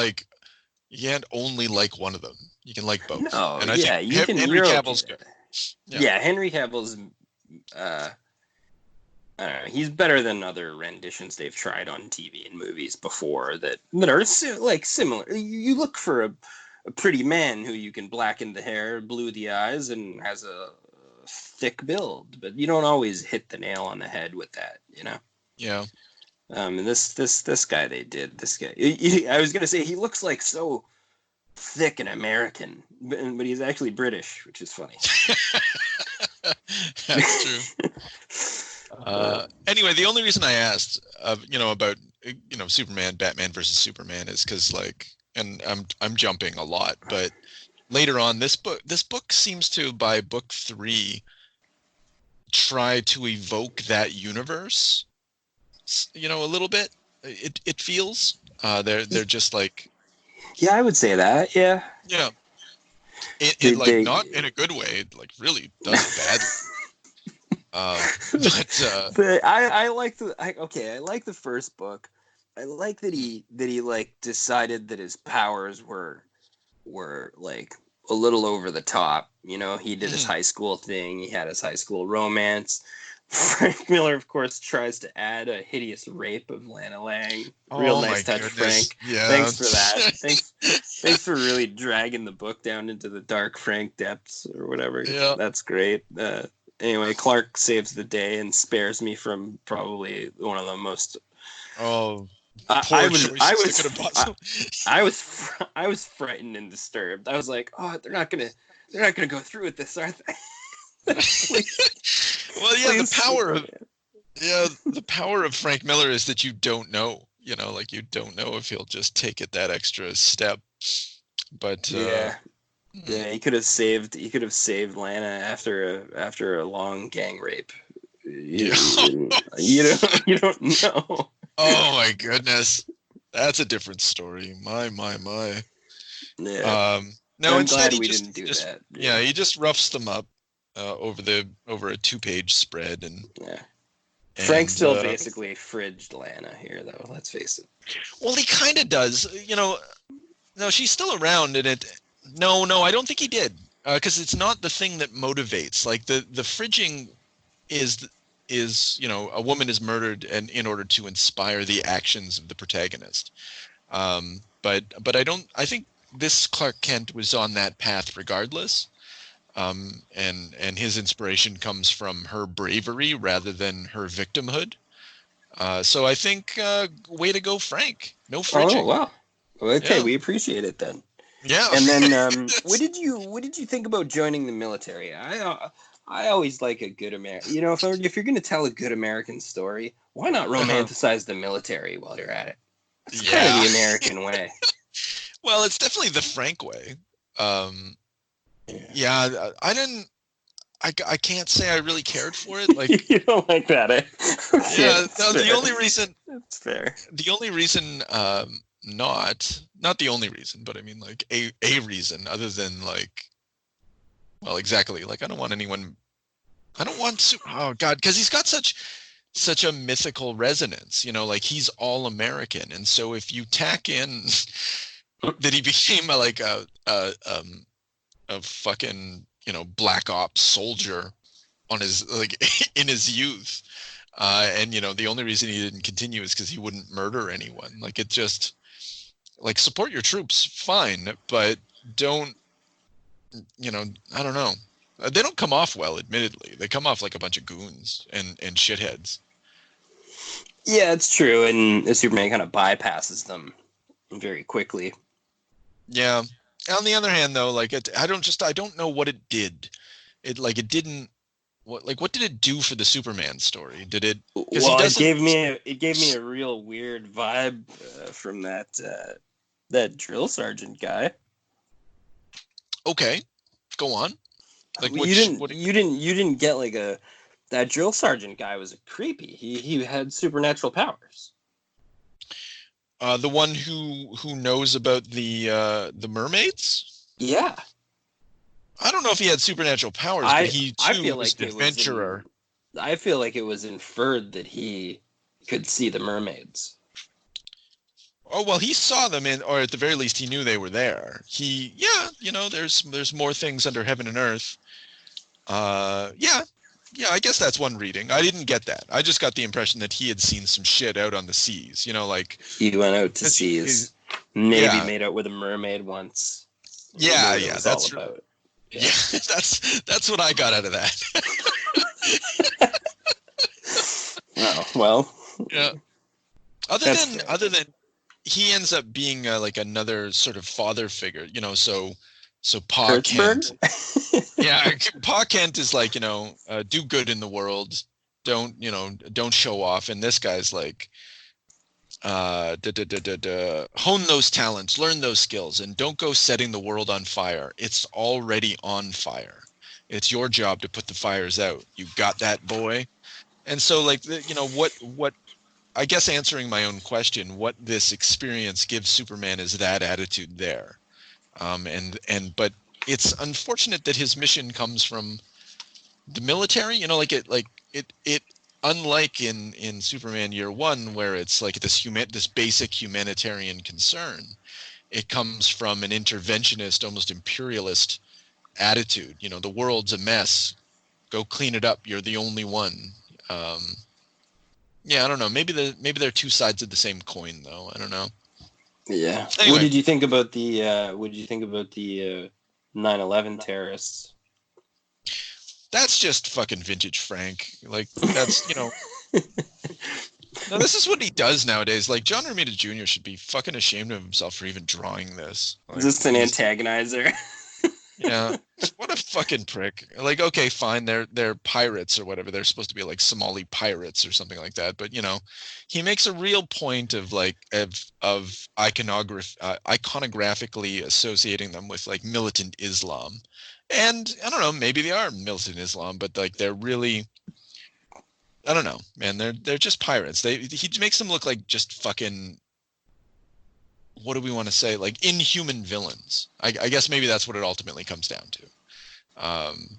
only like one of them. You can like both. No, and I think Henry Cavill's good. Yeah, Henry Cavill's. I don't know. He's better than other renditions they've tried on TV and movies before that are similar. You look for a pretty man who you can blacken the hair, blue the eyes, and has a thick build, but you don't always hit the nail on the head with that, you know. Yeah. And this guy they did. This guy, I was gonna say he looks like so thick and American, but he's actually British, which is funny. That's true. Anyway, the only reason I asked, about Superman, Batman versus Superman, is because and I'm jumping a lot, but later on, this book seems to, by book 3, try to evoke that universe. A little bit. It feels they're just like. Yeah, I would say that. Yeah. Yeah. Not in a good way. It really does it badly. But I like I like the first book. I like that he decided that his powers were like a little over the top. You know, he did his high school thing. He had his high school romance. Frank Miller, of course, tries to add a hideous rape of Lana Lang. Real nice touch, Frank. Yeah. Thanks for that. Thanks for really dragging the book down into the dark Frank depths or whatever. Yeah. That's great. Anyway, Clark saves the day and spares me from probably one of the most. Oh, I was frightened and disturbed. I was like, oh, they're not gonna go through with this, are they? Well, yeah, the power of Frank Miller is that you don't know. You don't know if he'll just take it that extra step. But yeah, he could have saved Lana after a long gang rape. You don't know. Oh my goodness, that's a different story. My. Yeah. No, I'm instead glad we just, didn't do just that. Yeah, he just roughs them up over a 2-page spread, and Frank still basically fridged Lana here, though. Let's face it. Well, he kind of does. No, she's still around, and No, I don't think he did, because it's not the thing that motivates. Like the fridging is a woman is murdered and in order to inspire the actions of the protagonist. But I think this Clark Kent was on that path regardless. And his inspiration comes from her bravery rather than her victimhood. So I think way to go, Frank. No fridging. Oh wow. Okay, we appreciate it then. Yeah. And then what did you think about joining the military? I I always like a good American. You know, if you're going to tell a good American story, why not romanticize the military while you're at it? It's kind of the American way. Well, it's definitely the Frank way. Yeah, I can't say I really cared for it. Like, you don't like that, eh? Okay, yeah, no, the only reason. That's fair. The only reason, not the only reason, but I mean, like a reason other than like, well, exactly. Like, I don't want oh God, because he's got such a mythical resonance, you know, like he's all American. And so if you tack in that he became a fucking, you know, black ops soldier on his, like, in his youth, and, you know, the only reason he didn't continue is because he wouldn't murder anyone. Like, it just, like, support your troops, fine, but don't, you know, I don't know. They don't come off well, admittedly. They come off like a bunch of goons and shitheads. Yeah, it's true, and Superman kind of bypasses them very quickly. Yeah. On the other hand, though, like, I don't know what it did. What did it do for the Superman story? Did it? Well, it gave me a real weird vibe from that drill sergeant guy. Okay, go on. Like, you didn't get like that drill sergeant guy was creepy. He had supernatural powers. The one who knows about the mermaids? Yeah. I don't know if he had supernatural powers, but he too was an adventurer. I feel like it was inferred that he could see the mermaids. Oh, well, he saw them, or at the very least, he knew they were there. You know, there's more things under heaven and earth. Yeah, I guess that's one reading. I didn't get that. I just got the impression that he had seen some shit out on the seas. You know, like, he went out to seas. Maybe made out with a mermaid once. Yeah, that's true. Yeah, that's what I got out of that. Oh, well. Yeah. Other than he ends up being like another sort of father figure, you know, so Pa Kent. Yeah, Pa Kent is like, you know, do good in the world, don't show off, and this guy's like, hone those talents, learn those skills, and don't go setting the world on fire. It's already on fire. It's your job to put the fires out. You got that, boy? And so, like, you know, what I guess, answering my own question, what this experience gives Superman is that attitude there. But it's unfortunate that his mission comes from the military, you know, like it unlike in Superman Year One, where it's like this basic humanitarian concern, it comes from an interventionist, almost imperialist attitude. You know, the world's a mess, go clean it up. You're the only one. Yeah, I don't know. Maybe they're two sides of the same coin, though. I don't know. Yeah. Anyway. What did you think about the 9/11 terrorists? That's just fucking vintage Frank. Like, that's, you know. No, this is what he does nowadays. Like, John Romita Jr. should be fucking ashamed of himself for even drawing this. Like, just an antagonizer. Yeah. What a fucking prick. Like, okay, fine, they're pirates or whatever. They're supposed to be like Somali pirates or something like that. But, you know, he makes a real point of like of iconographically associating them with like militant Islam. And I don't know, maybe they are militant Islam, but like they're really, I don't know, man, they're just pirates. He makes them look like just fucking, what do we want to say? Like inhuman villains. I guess maybe that's what it ultimately comes down to.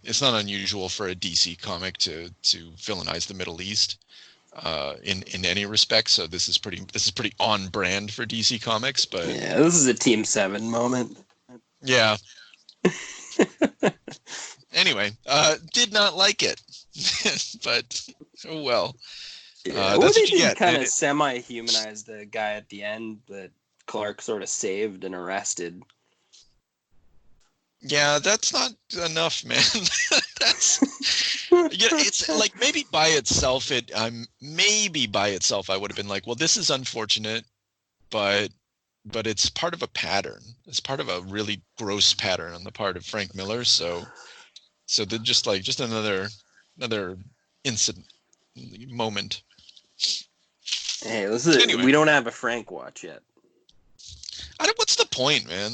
It's not unusual for a DC comic to villainize the Middle East in any respect. So this is pretty on brand for DC Comics. But yeah, this is a Team 7 moment. Yeah. Anyway, did not like it, but oh well. Yeah, that's what you get. Kind of semi-humanize the guy at the end that Clark sort of saved and arrested. Yeah, that's not enough, man. That's, it's like maybe by itself I would have been like, well, this is unfortunate, but it's part of a pattern. It's part of a really gross pattern on the part of Frank Miller. So So they're just another incident moment. Hey, Anyway. we don't have a Frank watch yet. What's the point, man?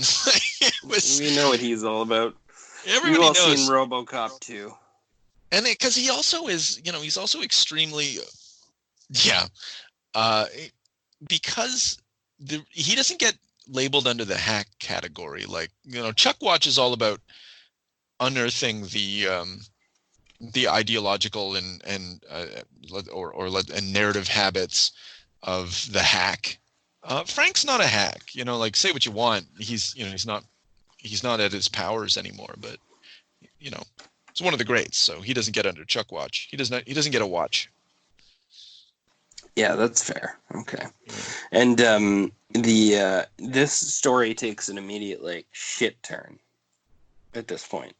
We know what he's all about. Everybody We've all knows. seen RoboCop 2. And because he also is, he's also extremely, because he doesn't get labeled under the hack category. Like, Chuck Watch is all about unearthing the ideological and narrative habits of the hack. Frank's not a hack. Say what you want. He's not at his powers anymore, but he's one of the greats, so he doesn't get under Chuck Watch. He doesn't get a watch. Yeah, that's fair. Okay. And this story takes an immediate shit turn at this point.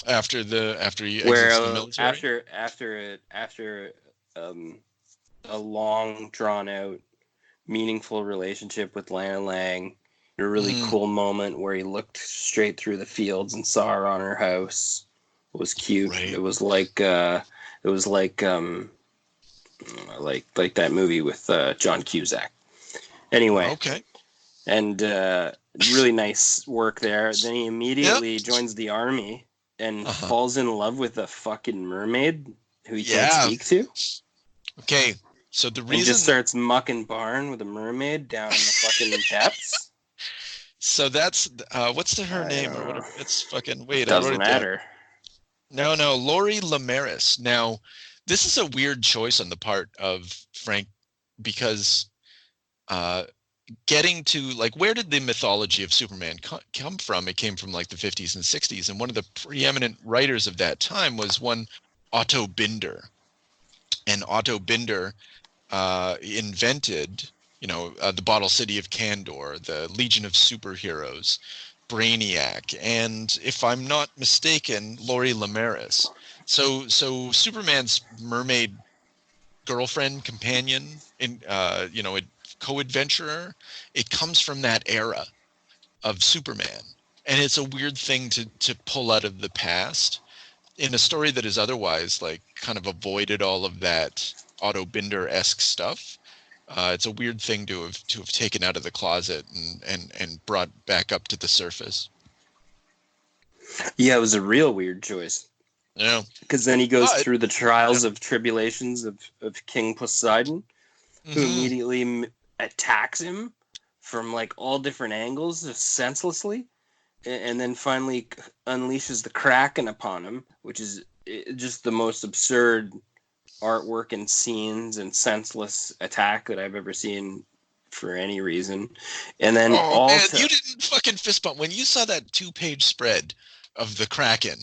After he exits the military? After a long drawn out meaningful relationship with Lana Lang, a really cool moment where he looked straight through the fields and saw her on her house. It was cute. Right. It was like that movie with John Cusack. Anyway. Okay. And really nice work there. Then he immediately joins the army and falls in love with a fucking mermaid who he can't speak to. Okay. So the reason... And just starts mucking barn with a mermaid down in the fucking depths. So that's... what's her name? Or whatever. It's fucking... Wait, doesn't matter. No, Lori Lemaris. Now, this is a weird choice on the part of Frank because getting to, where did the mythology of Superman come from? It came from, the 50s and 60s. And one of the preeminent writers of that time was one Otto Binder. And Otto Binder invented, the Bottle City of Kandor, the Legion of Superheroes, Brainiac, and if I'm not mistaken, Lori Lemaris. So Superman's mermaid girlfriend, companion, a co-adventurer, it comes from that era of Superman. And it's a weird thing to pull out of the past in a story that is otherwise kind of avoided all of that Otto Binder-esque stuff. It's a weird thing to have taken out of the closet and brought back up to the surface. Yeah, it was a real weird choice. Yeah. Because then he goes through the trials of tribulations of King Poseidon, who immediately attacks him from all different angles, just senselessly, and then finally unleashes the Kraken upon him, which is just the most absurd artwork and scenes and senseless attack that I've ever seen for any reason. And then you didn't fucking fist bump when you saw that 2-page spread of the Kraken.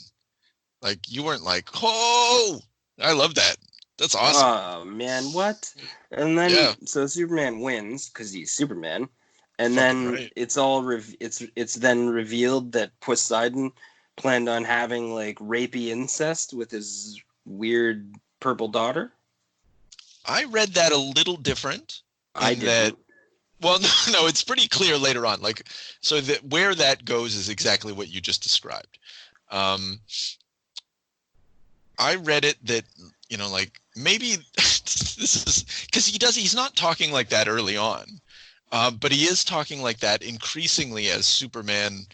You weren't oh, I love that. That's awesome. Oh man, what? And then so Superman wins because he's Superman, and then it's all it's then revealed that Poseidon planned on having rapey incest with his weird purple daughter. I read that a little different. I did. Well, no, it's pretty clear later on. So that where that goes is exactly what you just described. I read it that maybe this is because he's not talking like that early on, but he is talking like that increasingly as Superman,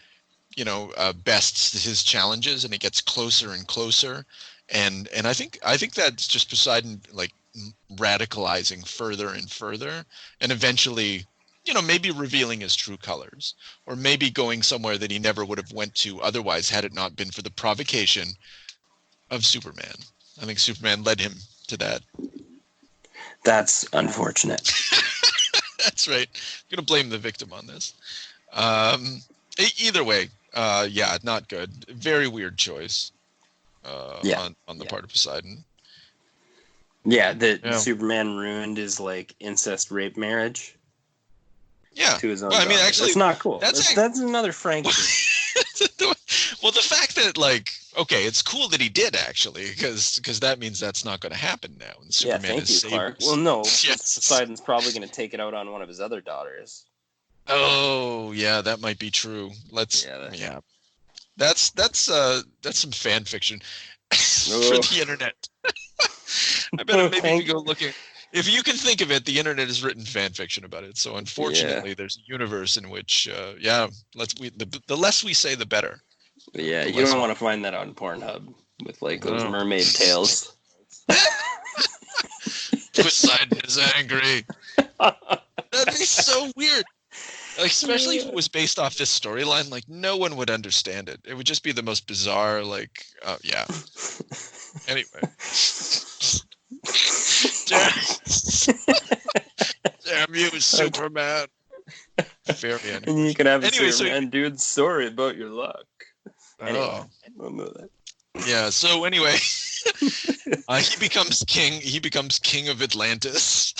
bests his challenges and it gets closer and closer. And I think that's just Poseidon radicalizing further and further, and eventually, maybe revealing his true colors, or maybe going somewhere that he never would have went to otherwise had it not been for the provocation of Superman. I think Superman led him to that. That's unfortunate. That's right. I'm gonna blame the victim on this. Either way, not good. Very weird choice. On the part of Poseidon. Yeah, Superman ruined his incest rape marriage. Yeah, to his own. Well, I mean, actually, it's not cool. That's another Frank. Well, the fact that it's cool that he did actually, because that means that's not going to happen now. And Superman is saved. Clark. Well, no, Poseidon's probably going to take it out on one of his other daughters. Oh, yeah, that might be true. That's some fan fiction for the internet. I bet maybe if you go looking, if you can think of it, the internet has written fan fiction about it. So unfortunately, there's a universe in which, the less we say, the better. Yeah, you don't want to find that on Pornhub with like those mermaid tales. Poseidon is angry. That'd be so weird. Like, especially if it was based off this storyline, like no one would understand it. It would just be the most bizarre, like, yeah. Anyway. Damn you, Superman. Fair man. And you can have a Superman dude story about your luck. Anyway, we'll move that. Yeah, so anyway, he becomes king. He becomes king of Atlantis.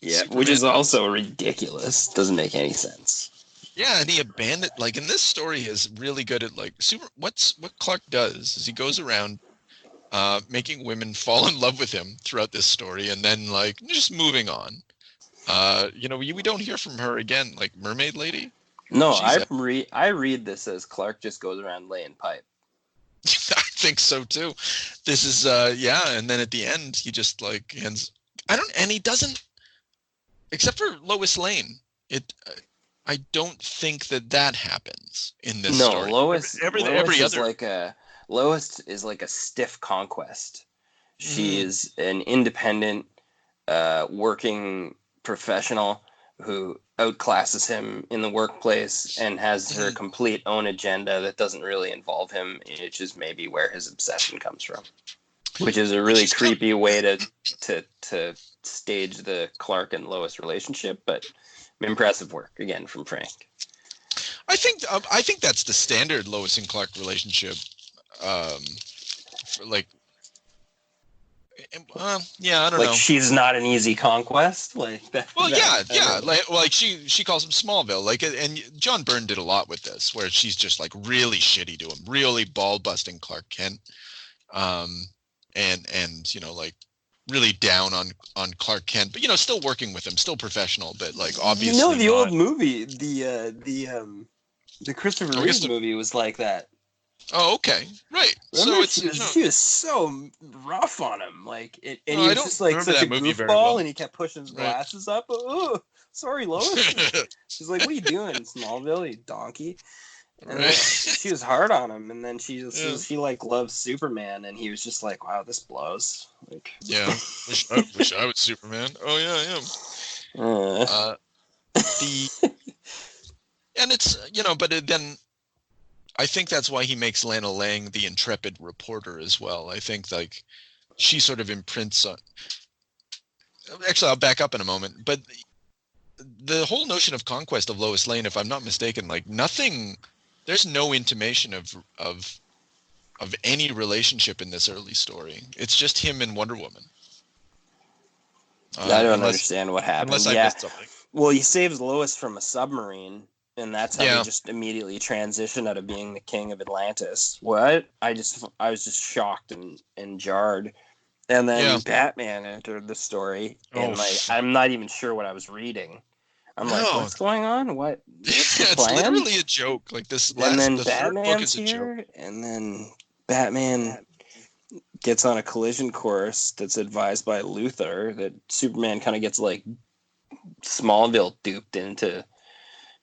Yeah, which is also ridiculous. Doesn't make any sense. Yeah, and he abandoned, like, in this story is really good at, like, what Clark does is he goes around making women fall in love with him throughout this story, and then, like, just moving on. We don't hear from her again, like Mermaid Lady. No, I read this as Clark just goes around laying pipe. I think so too. This is and then at the end he just like he doesn't, except for Lois Lane. I don't think that happens in this story. No, Lois is like a stiff conquest. She is an independent working professional who outclasses him in the workplace and has her complete own agenda that doesn't really involve him, which is maybe where his obsession comes from. Which is a really creepy way to stage the Clark and Lois relationship, but impressive work again from Frank. I think that's the standard Lois and Clark relationship. I don't know. She's not an easy conquest, like that. Well, like she calls him Smallville, like, and John Byrne did a lot with this, where she's just like really shitty to him, really ball busting Clark Kent, and like really down on Clark Kent, but still working with him, still professional, but like obviously. The old movie, the Christopher Reeve movie was like that. Oh, okay, right. Remember, so she was so rough on him, like, and he was just like such a goofball, and he kept pushing his glasses up. Oh, sorry, Lois. She's like, "What are you doing, Smallville, you donkey?" And she was hard on him, and then she like loves Superman, and he was just like, "Wow, this blows." Like, yeah, wish I was Superman. Oh yeah, I am. And it's but then. I think that's why he makes Lana Lang the intrepid reporter as well. I think like she sort of imprints on. Actually, I'll back up in a moment. But the whole notion of conquest of Lois Lane, if I'm not mistaken, like nothing. There's no intimation of any relationship in this early story. It's just him and Wonder Woman. I don't understand what happened. Unless I missed something. Well, he saves Lois from a submarine. And that's how they just immediately transition out of being the king of Atlantis. What? I was just shocked and jarred. And then Batman entered the story, and I'm not even sure what I was reading. I'm like, what's going on? What? What's the plan? It's literally a joke. Like this. And then Batman's here, and then Batman gets on a collision course that's advised by Luthor. That Superman kind of gets like Smallville duped into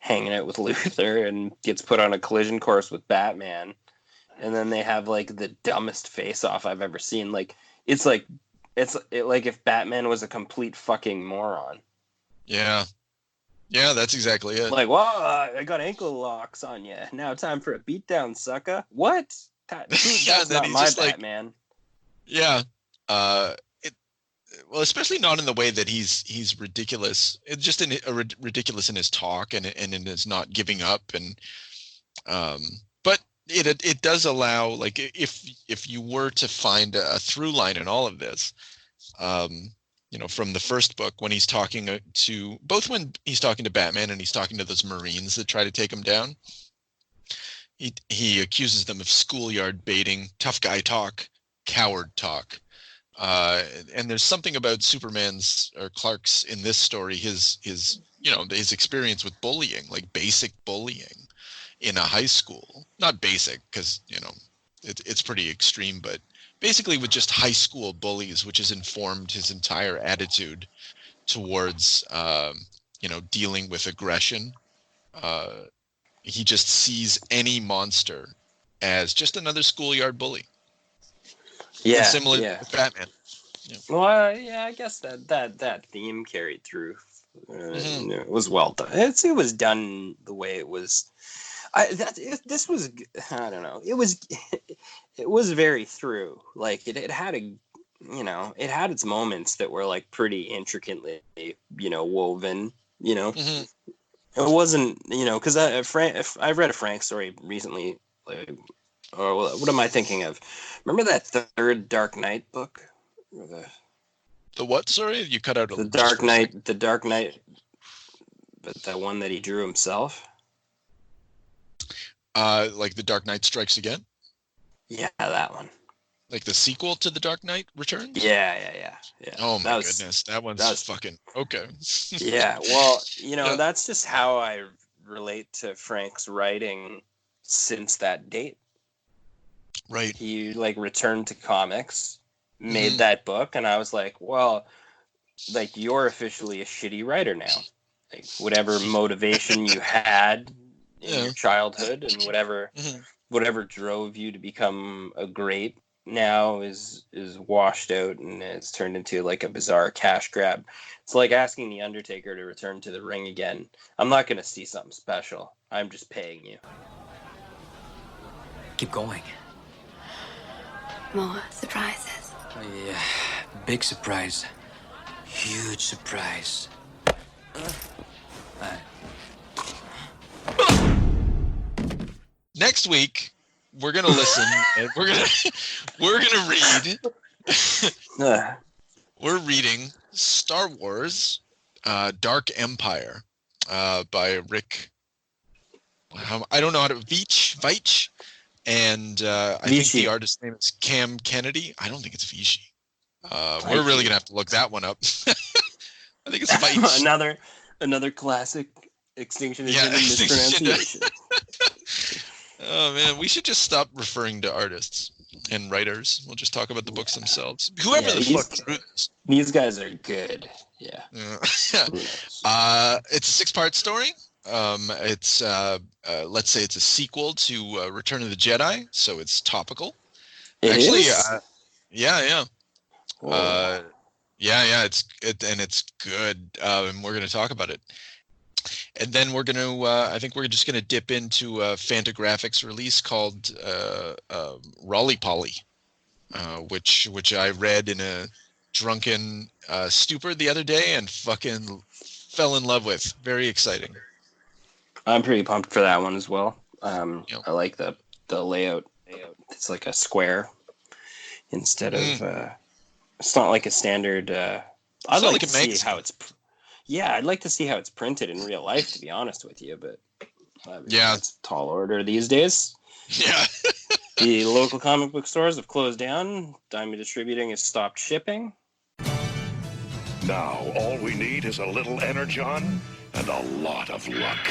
hanging out with Luthor and gets put on a collision course with Batman, and then they have like the dumbest face-off I've ever seen. Like it's like if Batman was a complete fucking moron. Yeah, that's exactly it. Like, well, I got ankle locks on you. Now time for a beatdown, sucker. What? That's not my Batman. Yeah. Well, especially not in the way that he's ridiculous. It's just ridiculous in his talk and in his not giving up, and but it does allow, like, if you were to find a through line in all of this, from the first book when he's talking when he's talking to Batman and he's talking to those Marines that try to take him down, he accuses them of schoolyard baiting, tough guy talk, coward talk. And there's something about Superman's or Clark's in this story, his experience with bullying, like basic bullying, in a high school, not basic, because, it's pretty extreme, but basically with just high school bullies, which has informed his entire attitude towards, dealing with aggression. He just sees any monster as just another schoolyard bully. Yeah, similar yeah. to Batman. Yeah. Well, I guess that theme carried through. It was well done. It was done the way it was. This was, I don't know. It was very through. Like it had it had its moments that were like pretty intricately, woven. It wasn't, because I've read a Frank story recently. Like, or what am I thinking of? Remember that third Dark Knight book? The what? Sorry, you cut out. The Dark Knight. The Dark Knight. But the one that he drew himself. Like The Dark Knight Strikes Again? Yeah, that one. Like the sequel to The Dark Knight Returns? Yeah. Oh my goodness, that one's fucking okay. Yeah, well, that's just how I relate to Frank's writing since that date. Right. He returned to comics, made that book, and I was like, well, you're officially a shitty writer now. Like whatever motivation you had in your childhood and whatever drove you to become a great now is washed out and it's turned into a bizarre cash grab. It's like asking the Undertaker to return to the ring again. I'm not going to see something special. I'm just paying you. Keep going. More surprises. Oh, yeah. Big surprise. Huge surprise. Next week, we're gonna listen and we're gonna read. We're reading Star Wars, Dark Empire, by Rick. I don't know how to Veitch, and I think the artist's name is Cam Kennedy. I don't think it's Vichy. We're really gonna have to look that one up. I think it's Veitch. Another classic X-tinction mispronunciation. Oh man, we should just stop referring to artists and writers. We'll just talk about the books themselves. Whoever the fuck drew this. These guys are good. Yeah. It's a 6-part story. It's let's say it's a sequel to Return of the Jedi, so it's topical. Yeah. It's good, and we're going to talk about it. And then we're going to, I think we're just going to dip into a Fantagraphics release called Rolly Polly, which I read in a drunken stupor the other day and fucking fell in love with. Very exciting. I'm pretty pumped for that one as well. I like the layout. It's like a square instead of. It's not like a standard. I'd like to see how it's. Yeah, I'd like to see how it's printed in real life, to be honest with you. But it's a tall order these days. Yeah. The local comic book stores have closed down. Diamond Distributing has stopped shipping. Now, all we need is a little energon and a lot of luck.